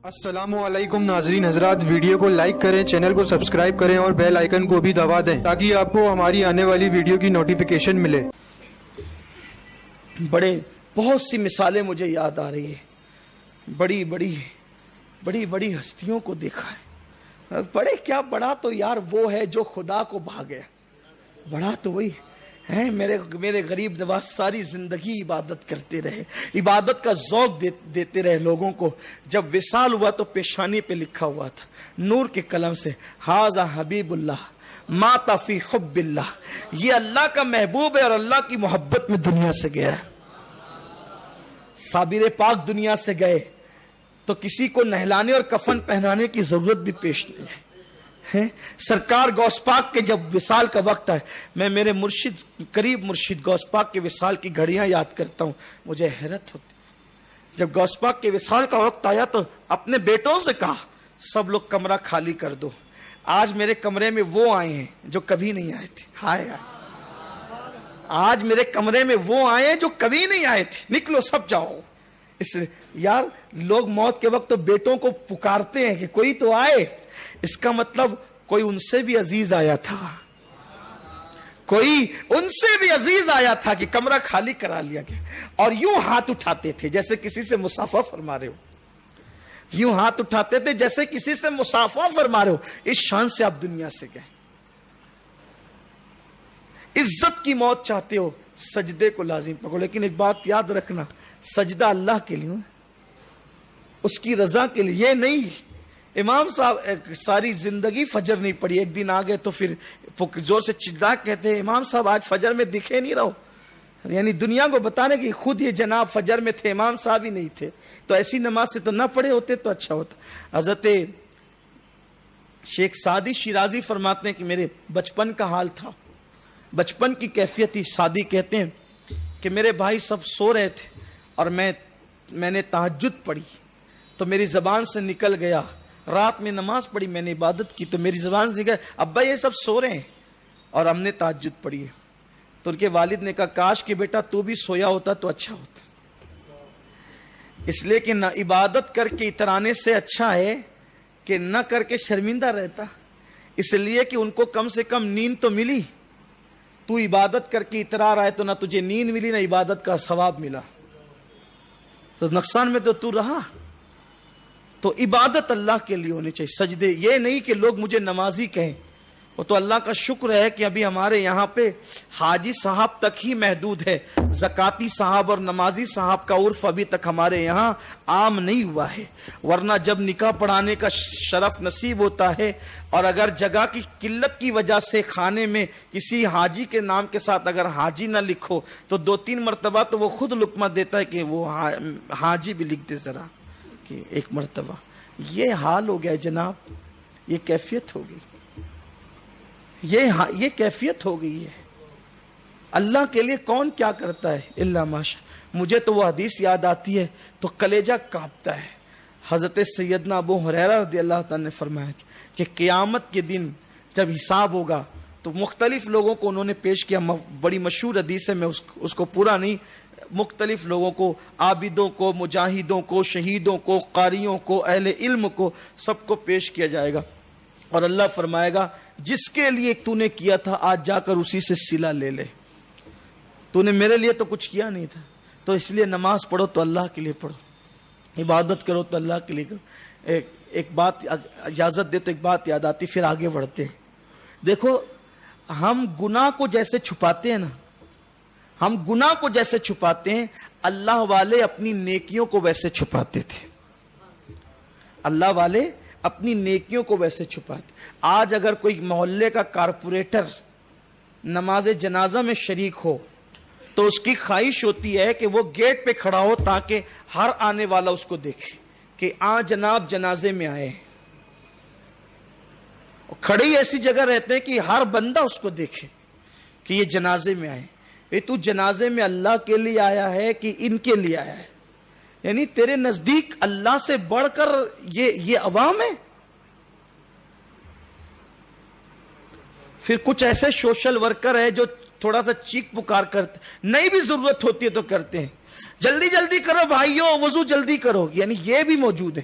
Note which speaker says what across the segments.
Speaker 1: السلام علیکم ناظرین حضرات، ویڈیو کو لائک کریں، چینل کو سبسکرائب کریں اور بیل آئیکن کو بھی دبا دیں تاکہ آپ کو ہماری آنے والی ویڈیو کی نوٹیفیکیشن ملے۔
Speaker 2: بہت سی مثالیں مجھے یاد آ رہی ہے، بڑی ہستیوں کو دیکھا ہے۔ بڑا تو یار وہ ہے جو خدا کو بھا گیا، بڑا تو وہی ہے۔ میرے غریب نواز ساری زندگی عبادت کرتے رہے، عبادت کا ذوق دیتے رہے لوگوں کو۔ جب وصال ہوا تو پیشانی پہ لکھا ہوا تھا نور کے قلم سے، ھذا حبیب اللہ مات فی حب اللہ، یہ اللہ کا محبوب ہے اور اللہ کی محبت میں دنیا سے گیا ہے۔ صابر پاک دنیا سے گئے تو کسی کو نہلانے اور کفن پہنانے کی ضرورت بھی پیش نہیں ہے۔ سرکار غوث پاک کے جب وصال کا وقت ہے، میں میرے قریب مرشد غوث پاک کے وصال کی گھڑیاں یاد کرتا ہوں، مجھے حیرت ہوتی۔ جب غوث پاک کے وصال کا وقت آیا تو اپنے بیٹوں سے کہا سب لوگ کمرہ خالی کر دو، آج میرے کمرے میں وہ آئے ہیں جو کبھی نہیں آئے تھے۔ ہائے آج میرے کمرے میں وہ آئے ہیں جو کبھی نہیں آئے تھے، نکلو سب جاؤ۔ یار لوگ موت کے وقت تو بیٹوں کو پکارتے ہیں کہ کوئی تو آئے، اس کا مطلب کوئی ان سے بھی عزیز آیا تھا، کوئی ان سے بھی عزیز آیا تھا کہ کمرہ خالی کرا لیا گیا۔ اور یوں ہاتھ اٹھاتے تھے جیسے کسی سے مصافحہ فرما رہے ہو، یوں ہاتھ اٹھاتے تھے جیسے کسی سے مصافحہ فرما رہے ہو۔ اس شان سے آپ دنیا سے گئے۔ عزت کی موت چاہتے ہو، سجدے کو لازم پکڑو، لیکن ایک بات یاد رکھنا، سجدہ اللہ کے لیے، اس کی رضا کے لیے، یہ نہیں۔ امام صاحب ساری زندگی فجر نہیں پڑھی، ایک دن آ گئے تو پھر زور سے چلا کہتے ہیں امام صاحب آج فجر میں دکھے نہیں رہو، یعنی دنیا کو بتانے کہ خود یہ جناب فجر میں تھے، امام صاحب ہی نہیں تھے، تو ایسی نماز سے تو نہ پڑھے ہوتے تو اچھا ہوتا۔ حضرت شیخ سعدی شیرازی فرماتے ہیں کہ میرے بچپن کا حال تھا، بچپن کی کیفیت تھی۔ سعدی کہتے ہیں کہ میرے بھائی سب سو رہے تھے اور میں نے تہجد پڑھی تو میری زبان سے نکل گیا، رات میں نماز پڑھی، میں نے عبادت کی تو میری زبان سے نکل گیا ابا یہ سب سو رہے ہیں اور ہم نے تہجد پڑھی ہے۔ تو ان کے والد نے کہا کاش کہ بیٹا تو بھی سویا ہوتا تو اچھا ہوتا، اس لیے کہ نہ عبادت کر کے اترانے سے اچھا ہے کہ نہ کر کے شرمندہ رہتا، اس لیے کہ ان کو کم سے کم نیند تو ملی۔ تو عبادت کر کے اترا رہا ہے تو نہ تجھے نیند ملی نہ عبادت کا ثواب ملا، تو نقصان میں تو رہا۔ تو عبادت اللہ کے لیے ہونی چاہیے، سجدے، یہ نہیں کہ لوگ مجھے نمازی کہیں۔ وہ تو اللہ کا شکر ہے کہ ابھی ہمارے یہاں پہ حاجی صاحب تک ہی محدود ہے، زکاتی صاحب اور نمازی صاحب کا عرف ابھی تک ہمارے یہاں عام نہیں ہوا ہے، ورنہ جب نکاح پڑھانے کا شرف نصیب ہوتا ہے اور اگر جگہ کی قلت کی وجہ سے کھانے میں کسی حاجی کے نام کے ساتھ اگر حاجی نہ لکھو تو 2-3 مرتبہ تو وہ خود لقمہ دیتا ہے کہ وہ حاجی بھی لکھ دے ذرا کہ ایک مرتبہ۔ یہ حال ہو گیا جناب، یہ کیفیت ہو گئی، یہ کیفیت ہو گئی ہے۔ اللہ کے لیے کون کیا کرتا ہے الا ماشاء۔ مجھے تو وہ حدیث یاد آتی ہے تو کلیجہ کانپتا ہے۔ حضرت سیدنا ابو ہریرہ رضی اللہ تعالیٰ نے فرمایا کہ قیامت کے دن جب حساب ہوگا تو مختلف لوگوں کو انہوں نے پیش کیا، بڑی مشہور حدیث ہے، میں اس کو پورا نہیں، مختلف لوگوں کو، عابدوں کو، مجاہدوں کو، شہیدوں کو، قاریوں کو، اہل علم کو، سب کو پیش کیا جائے گا اور اللہ فرمائے گا جس کے لیے تو نے کیا تھا آج جا کر اسی سے صلہ لے لے، تو نے میرے لیے تو کچھ کیا نہیں تھا، تو اس لیے نماز پڑھو تو اللہ کے لیے پڑھو، عبادت کرو تو اللہ کے لیے کرو۔ ایک بات اجازت دے تو ایک بات یاد آتی، پھر آگے بڑھتے ہیں۔ دیکھو ہم گناہ کو جیسے چھپاتے ہیں نا، ہم گناہ کو جیسے چھپاتے ہیں، اللہ والے اپنی نیکیوں کو ویسے چھپاتے تھے، اللہ والے اپنی نیکیوں کو ویسے چھپاتے۔ آج اگر کوئی محلے کا کارپوریٹر نماز جنازہ میں شریک ہو تو اس کی خواہش ہوتی ہے کہ وہ گیٹ پہ کھڑا ہو تاکہ ہر آنے والا اس کو دیکھے کہ جناب جنازے میں آئے، کھڑے ہی ایسی جگہ رہتے ہیں کہ ہر بندہ اس کو دیکھے کہ یہ جنازے میں آئے۔ تو جنازے میں اللہ کے لیے آیا ہے کہ ان کے لیے آیا ہے؟ یعنی تیرے نزدیک اللہ سے بڑھ کر یہ عوام ہے۔ پھر کچھ ایسے سوشل ورکر ہے جو تھوڑا سا چیخ پکار کرتے، نہیں بھی ضرورت ہوتی ہے تو کرتے ہیں، جلدی جلدی کرو بھائیو، وضو جلدی کرو، یعنی یہ بھی موجود ہے۔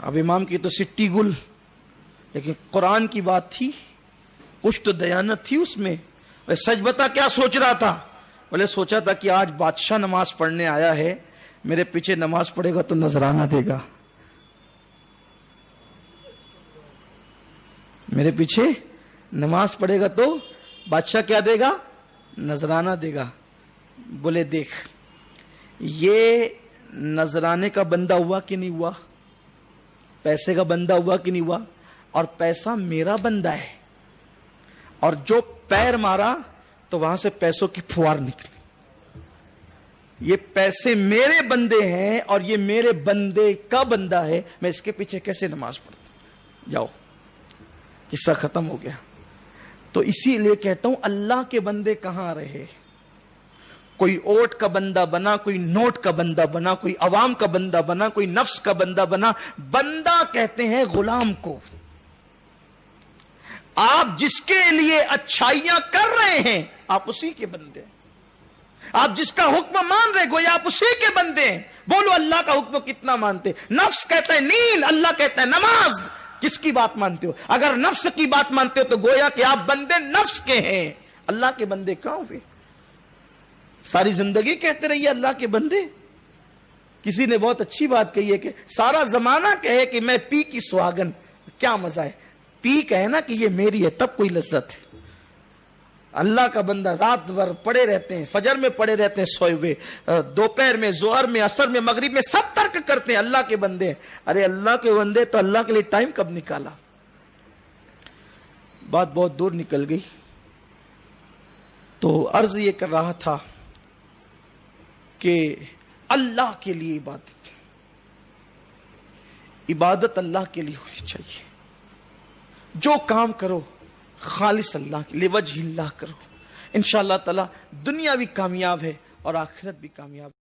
Speaker 2: اب امام کی تو سٹی گل، لیکن قرآن کی بات تھی، کچھ تو دیانت تھی اس میں۔ سچ بتا کیا سوچ رہا تھا؟ بولے سوچا تھا کہ آج بادشاہ نماز پڑھنے آیا ہے، میرے پیچھے نماز پڑھے گا تو نذرانہ دے گا، میرے پیچھے نماز پڑھے گا تو بادشاہ کیا دے گا؟ نذرانہ دے گا۔ بولے دیکھ، یہ نذرانے کا بندہ ہوا کہ نہیں ہوا؟ پیسے کا بندہ ہوا کہ نہیں ہوا؟ اور پیسہ میرا بندہ ہے، اور جو پیر مارا تو وہاں سے پیسوں کی پھوار نکلی۔ یہ پیسے میرے بندے ہیں اور یہ میرے بندے کا بندہ ہے، میں اس کے پیچھے کیسے نماز پڑھتا ہوں؟ جاؤ، قصہ ختم ہو گیا۔ تو اسی لیے کہتا ہوں اللہ کے بندے کہاں رہے؟ کوئی اوٹ کا بندہ بنا، کوئی نوٹ کا بندہ بنا، کوئی عوام کا بندہ بنا، کوئی نفس کا بندہ بنا۔ بندہ کہتے ہیں غلام کو۔ آپ جس کے لیے اچھائیاں کر رہے ہیں آپ اسی کے بندے ہیں، آپ جس کا حکم مان رہے گویا آپ اسی کے بندے ہیں۔ بولو اللہ کا حکم کتنا مانتے؟ نفس کہتا ہے نیند، اللہ کہتا ہے نماز۔ کس کی بات مانتے ہو؟ اگر نفس کی بات مانتے ہو تو گویا کہ آپ بندے نفس کے ہیں، اللہ کے بندے کہاں ہوئے؟ ساری زندگی کہتے رہیے اللہ کے بندے۔ کسی نے بہت اچھی بات کہی ہے کہ سارا زمانہ کہے کہ میں پی کی سہاگن، کیا مزہ ہے؟ پی کہے نا کہ یہ میری ہے تب کوئی لذت ہے۔ اللہ کا بندہ رات بھر پڑے رہتے ہیں، فجر میں پڑے رہتے ہیں سوئے ہوئے، دوپہر میں، ظہر میں، عصر میں، مغرب میں، سب ترک کرتے ہیں، اللہ کے بندے ہیں۔ ارے اللہ کے بندے تو اللہ کے لیے ٹائم کب نکالا؟ بات بہت دور نکل گئی۔ تو عرض یہ کر رہا تھا کہ اللہ کے لیے عبادت اللہ کے لیے ہونی چاہیے۔ جو کام کرو خالص اللہ کے لیے، وجہ اللہ کرو، انشاءاللہ تعالی دنیا بھی کامیاب ہے اور آخرت بھی کامیاب ہے۔